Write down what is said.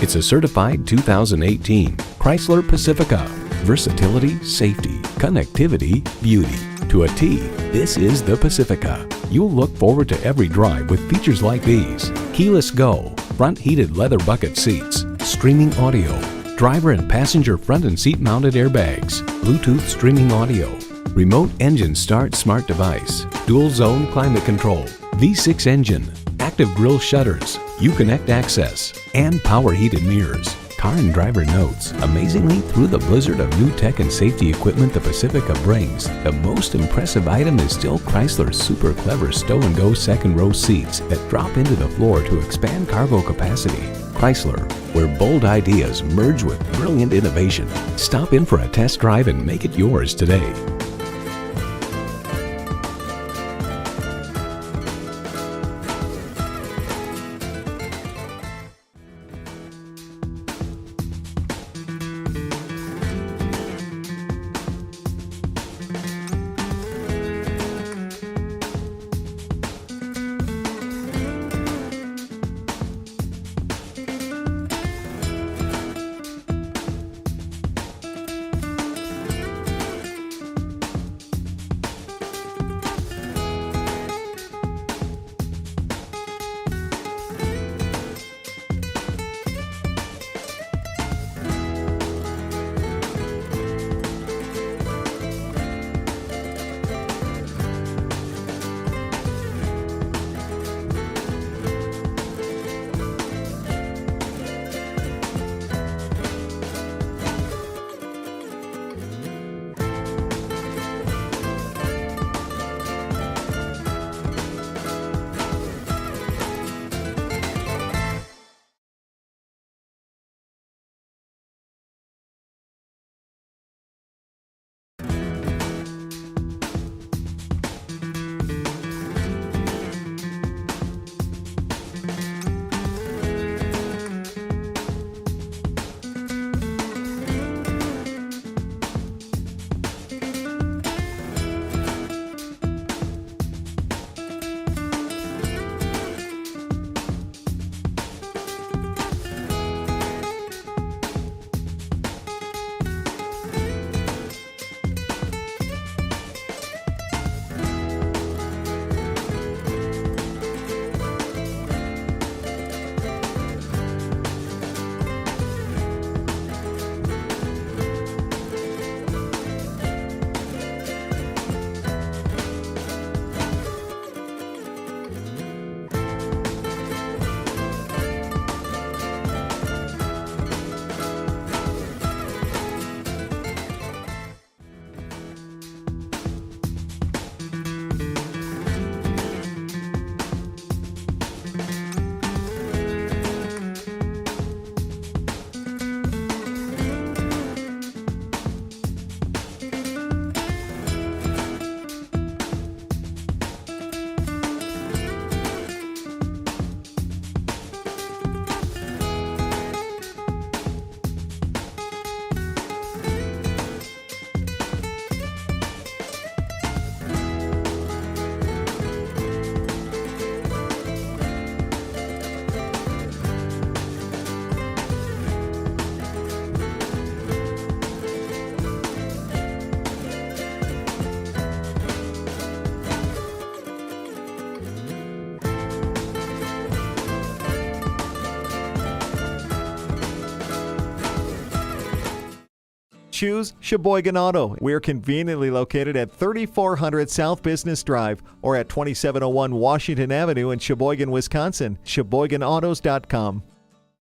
It's a certified 2018 Chrysler Pacifica. Versatility, safety, connectivity, beauty. To a T, this is the Pacifica. You'll look forward to every drive with features like these: keyless go, front heated leather bucket seats, streaming audio, driver and passenger front and seat mounted airbags, Bluetooth streaming audio, remote engine start smart device, dual zone climate control, V6 engine, active grille shutters, Uconnect access, and power heated mirrors. Car and Driver notes, amazingly, through the blizzard of new tech and safety equipment the Pacifica brings, the most impressive item is still Chrysler's super clever stow-and-go second row seats that drop into the floor to expand cargo capacity. Chrysler, where bold ideas merge with brilliant innovation. Stop in for a test drive and make it yours today. Choose Sheboygan Auto. We're conveniently located at 3400 South Business Drive or at 2701 Washington Avenue in Sheboygan, Wisconsin. SheboyganAutos.com.